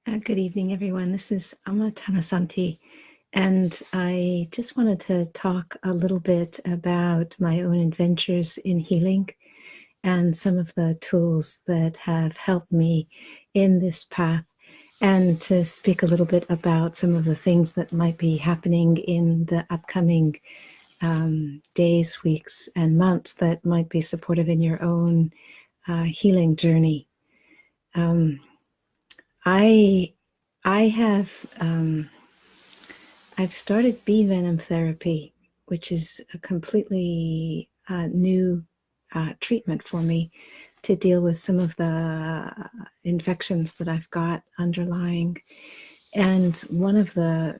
Good evening, everyone. This is Amma Thanasanti, and I just wanted to talk a little bit about my own adventures in healing and some of the tools that have helped me in this path, and to speak a little bit about some of the things that might be happening in the upcoming days, weeks, and months that might be supportive in your own healing journey. I have I've started bee venom therapy, which is a completely new treatment for me to deal with some of the infections that I've got underlying. And one of the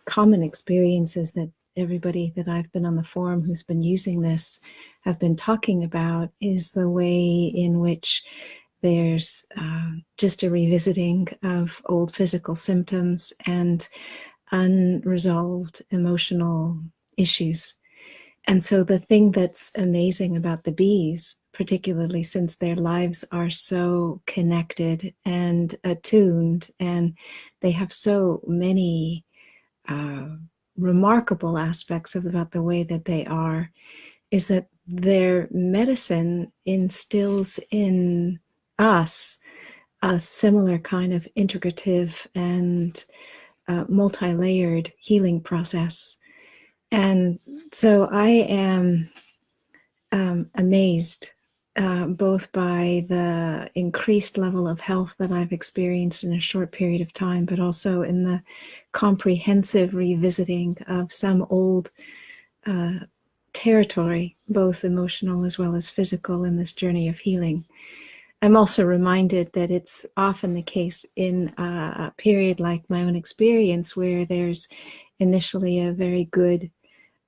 common experiences that everybody that I've been on the forum who's been using this have been talking about is the way in which there's just a revisiting of old physical symptoms and unresolved emotional issues. And so the thing that's amazing about the bees, particularly since their lives are so connected and attuned, and they have so many remarkable aspects about the way that they are, is that their medicine instills in us a similar kind of integrative and multi-layered healing process. And so I am amazed both by the increased level of health that I've experienced in a short period of time, but also in the comprehensive revisiting of some old territory, both emotional as well as physical, in this journey of healing. I'm also reminded that it's often the case in a period like my own experience where there's initially a very good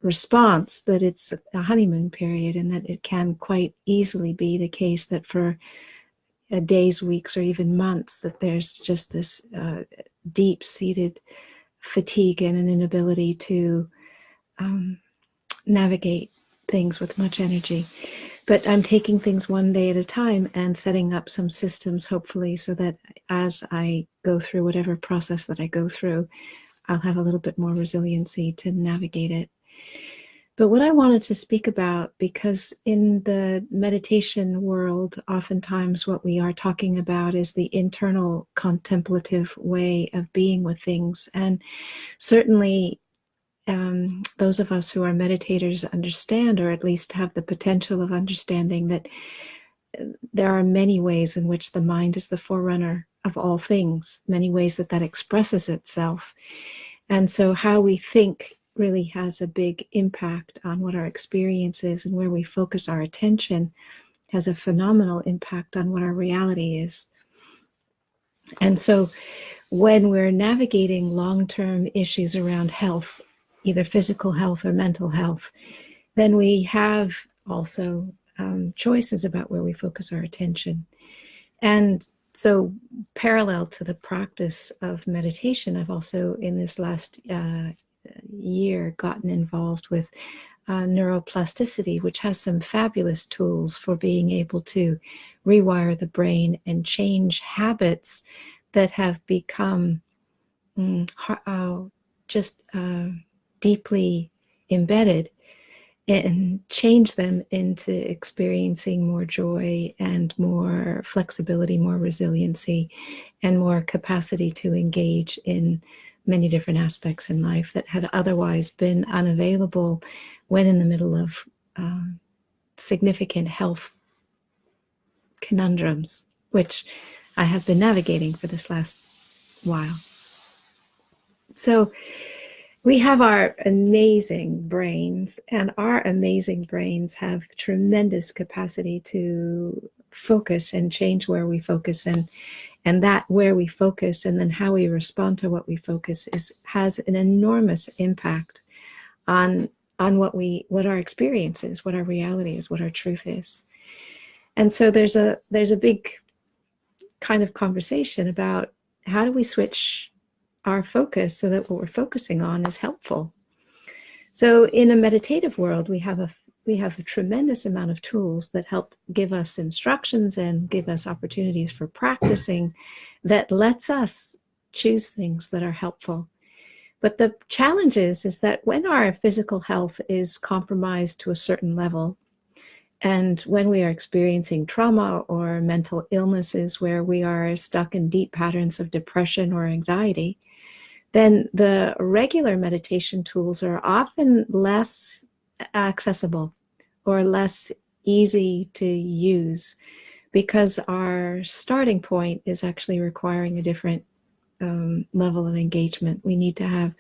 response, that it's a honeymoon period, and that it can quite easily be the case that for days, weeks, or even months, that there's just this deep-seated fatigue and an inability to navigate things with much energy. But I'm taking things one day at a time and setting up some systems, hopefully, so that as I go through whatever process that I go through, I'll have a little bit more resiliency to navigate it. But what I wanted to speak about, because in the meditation world, oftentimes what we are talking about is the internal contemplative way of being with things. And certainly those of us who are meditators understand, or at least have the potential of understanding, that there are many ways in which the mind is the forerunner of all things, many ways that that expresses itself. And so how we think really has a big impact on what our experience is, and where we focus our attention has a phenomenal impact on what our reality is. And so when we're navigating long-term issues around health, either physical health or mental health, then we have also choices about where we focus our attention. And so parallel to the practice of meditation, I've also in this last year gotten involved with neuroplasticity, which has some fabulous tools for being able to rewire the brain and change habits that have become just deeply embedded, and change them into experiencing more joy and more flexibility, more resiliency, and more capacity to engage in many different aspects in life that had otherwise been unavailable when in the middle of significant health conundrums, which I have been navigating for this last while. So we have our amazing brains, and our amazing brains have tremendous capacity to focus and change where we focus, and that where we focus and then how we respond to what we focus has an enormous impact on what our experience is, what our reality is, what our truth is. And so there's a big kind of conversation about how do we switch our focus so that what we're focusing on is helpful. So in a meditative world, we have we have a tremendous amount of tools that help give us instructions and give us opportunities for practicing that lets us choose things that are helpful. But the challenge is that when our physical health is compromised to a certain level, and when we are experiencing trauma or mental illnesses where we are stuck in deep patterns of depression or anxiety, then the regular meditation tools are often less accessible or less easy to use because our starting point is actually requiring a different level of engagement. We need to have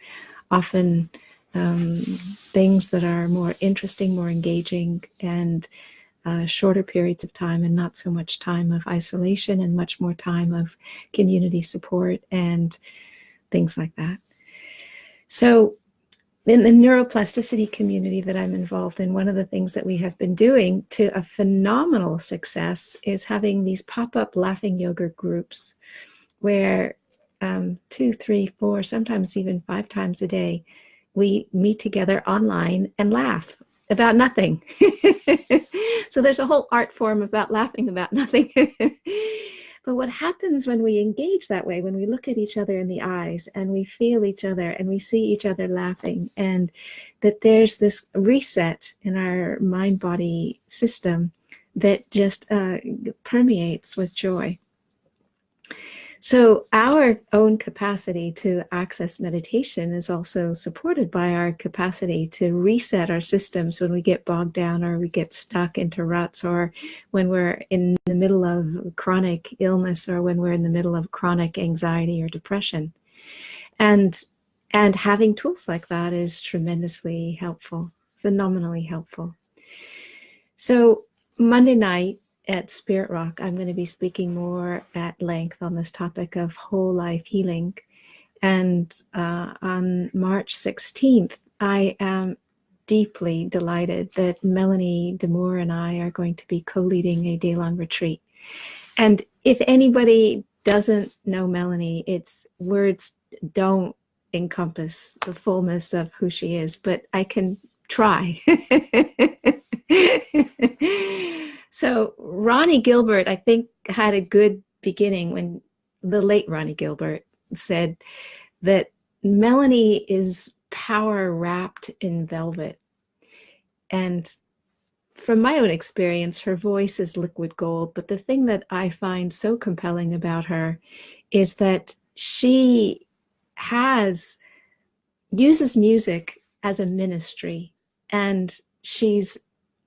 often things that are more interesting, more engaging, and shorter periods of time, and not so much time of isolation and much more time of community support and things like that. So in the neuroplasticity community that I'm involved in, one of the things that we have been doing to a phenomenal success is having these pop-up laughing yoga groups where 2, 3, 4, sometimes even 5 times a day, we meet together online and laugh about nothing. So there's a whole art form about laughing about nothing. But what happens when we engage that way, when we look at each other in the eyes and we feel each other and we see each other laughing, and that there's this reset in our mind-body system that just permeates with joy. So our own capacity to access meditation is also supported by our capacity to reset our systems when we get bogged down or we get stuck into ruts, or when we're in the middle of chronic illness, or when we're in the middle of chronic anxiety or depression. And having tools like that is tremendously helpful, phenomenally helpful. So Monday night at Spirit Rock, I'm going to be speaking more at length on this topic of whole life healing. And on March 16th, I am deeply delighted that Melanie Demore and I are going to be co-leading a day-long retreat. And if anybody doesn't know Melanie, its words don't encompass the fullness of who she is, but I can try. So Ronnie Gilbert, I think, had a good beginning when the late Ronnie Gilbert said that Melanie is power wrapped in velvet. And from my own experience, her voice is liquid gold. But the thing that I find so compelling about her is that she uses music as a ministry, and she's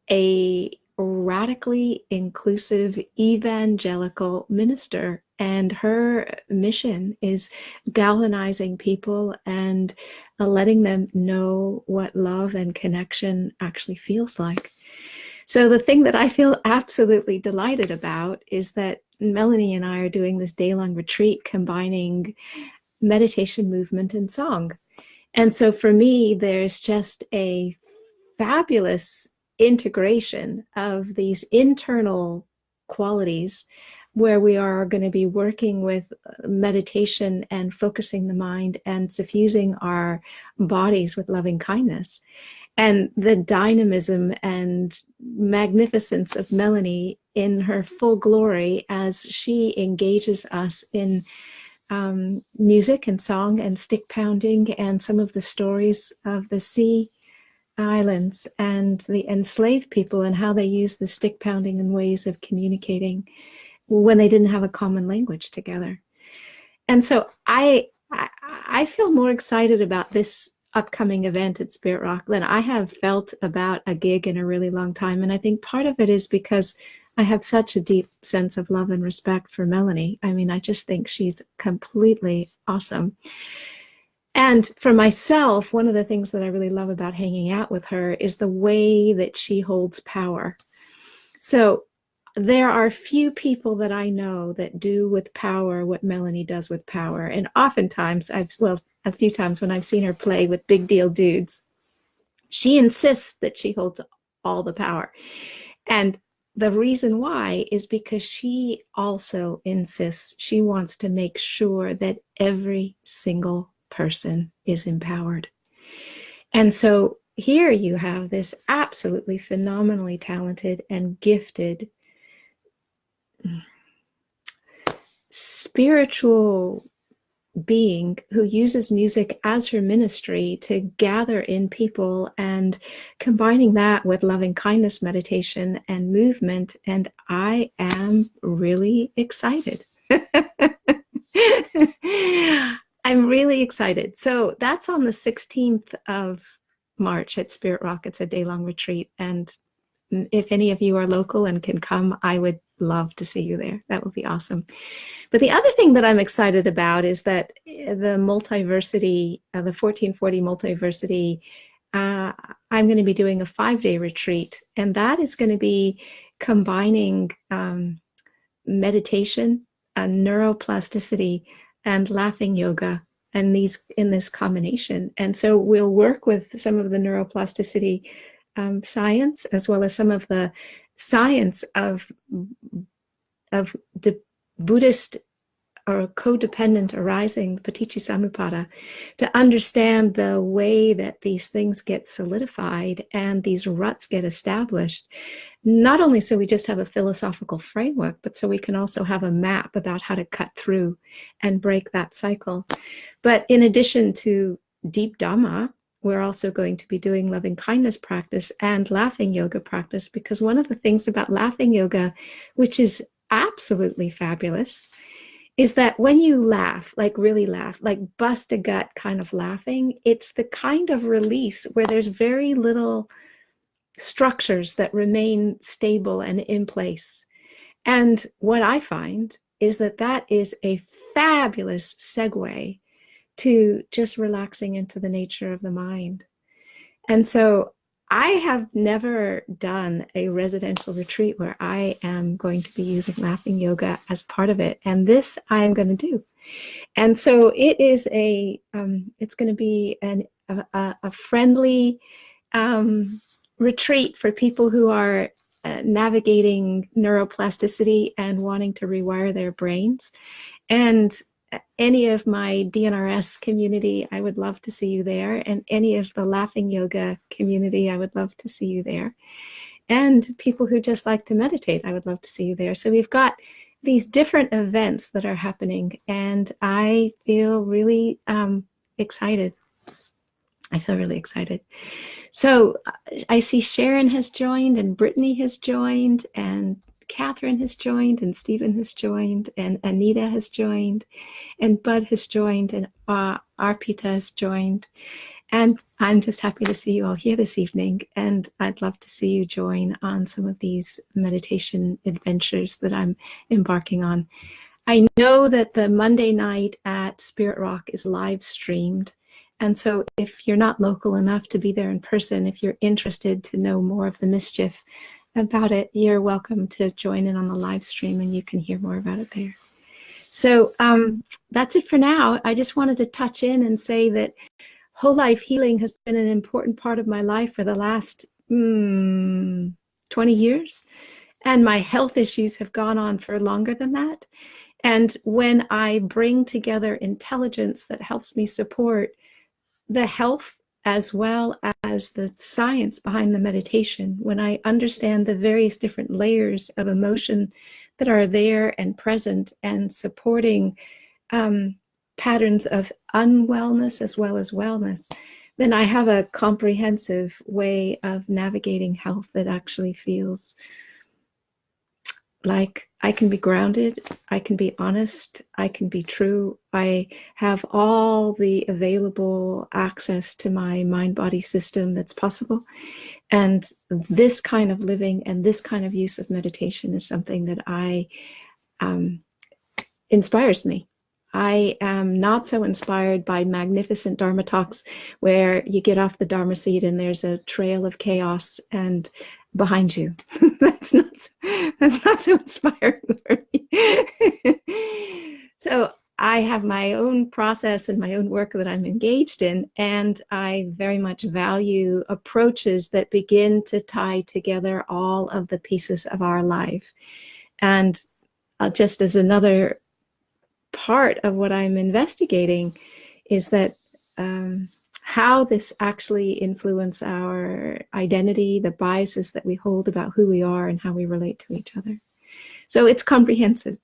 a radically inclusive evangelical minister, and her mission is galvanizing people and letting them know what love and connection actually feels like. So the thing that I feel absolutely delighted about is that Melanie and I are doing this day-long retreat combining meditation, movement, and song. And so for me, there's just a fabulous integration of these internal qualities where we are going to be working with meditation and focusing the mind and suffusing our bodies with loving kindness. And the dynamism and magnificence of Melanie in her full glory as she engages us in music and song and stick pounding and some of the stories of the sea islands and the enslaved people and how they used the stick pounding in ways of communicating when they didn't have a common language together. And so I feel more excited about this upcoming event at Spirit Rock than I have felt about a gig in a really long time. And I think part of it is because I have such a deep sense of love and respect for Melanie. I mean, I just think she's completely awesome. And for myself, one of the things that I really love about hanging out with her is the way that she holds power. So there are few people that I know that do with power what Melanie does with power. And oftentimes, a few times when I've seen her play with big deal dudes, she insists that she holds all the power. And the reason why is because she also insists, she wants to make sure that every single person is empowered. And so here you have this absolutely phenomenally talented and gifted spiritual being who uses music as her ministry to gather in people, and combining that with loving kindness meditation and movement. And I am really excited. I'm really excited. So that's on the 16th of March at Spirit Rock. It's a day-long retreat. And if any of you are local and can come, I would love to see you there. That would be awesome. But the other thing that I'm excited about is that the multiversity, the 1440 multiversity, I'm going to be doing a 5-day retreat, and that is going to be combining meditation and neuroplasticity and laughing yoga, and these in this combination. And so we'll work with some of the neuroplasticity science, as well as some of the science of Buddhist or codependent arising, Paticca to understand the way that these things get solidified and these ruts get established. Not only so we just have a philosophical framework, but so we can also have a map about how to cut through and break that cycle. But in addition to deep Dhamma, we're also going to be doing loving kindness practice and laughing yoga practice, because one of the things about laughing yoga, which is absolutely fabulous, is that when you laugh, like really laugh, like bust a gut kind of laughing, it's the kind of release where there's very little structures that remain stable and in place. And what I find is that that is a fabulous segue to just relaxing into the nature of the mind. And so I have never done a residential retreat where I am going to be using laughing yoga as part of it. And this I'm going to do. And so it is it's going to be a friendly retreat for people who are navigating neuroplasticity and wanting to rewire their brains. And any of my DNRS community, I would love to see you there. And any of the laughing yoga community, I would love to see you there. And people who just like to meditate, I would love to see you there. So we've got these different events that are happening, and I feel really excited. I feel really excited. So I see Sharon has joined, and Brittany has joined, and Catherine has joined, and Stephen has joined, and Anita has joined, and Bud has joined, and Arpita has joined. And I'm just happy to see you all here this evening, and I'd love to see you join on some of these meditation adventures that I'm embarking on. I know that the Monday night at Spirit Rock is live streamed. And so if you're not local enough to be there in person, if you're interested to know more of the mischief about it, you're welcome to join in on the live stream, and you can hear more about it there. So that's it for now. I just wanted to touch in and say that whole life healing has been an important part of my life for the last 20 years. And my health issues have gone on for longer than that. And when I bring together intelligence that helps me support the health as well as the science behind the meditation, when I understand the various different layers of emotion that are there and present and supporting patterns of unwellness as well as wellness, then I have a comprehensive way of navigating health that actually feels like I can be grounded, I can be honest, I can be true. I have all the available access to my mind-body system that's possible. And this kind of living and this kind of use of meditation is something that inspires me. I am not so inspired by magnificent Dharma talks where you get off the Dharma seat and there's a trail of chaos and behind you. That's not so inspiring for me. So I have my own process and my own work that I'm engaged in, and I very much value approaches that begin to tie together all of the pieces of our life. And just as another part of what I'm investigating is that how this actually influence our identity, the biases that we hold about who we are and how we relate to each other. So it's comprehensive.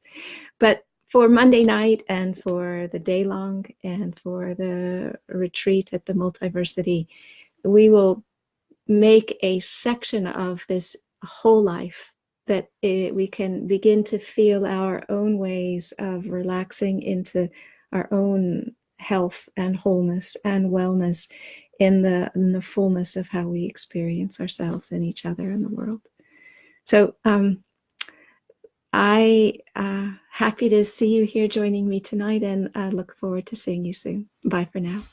But for Monday night and for the day long and for the retreat at the Multiversity, we will make a section of this whole life that we can begin to feel our own ways of relaxing into our own health and wholeness and wellness in the fullness of how we experience ourselves and each other in the world. So I happy to see you here joining me tonight, and I look forward to seeing you soon. Bye for now.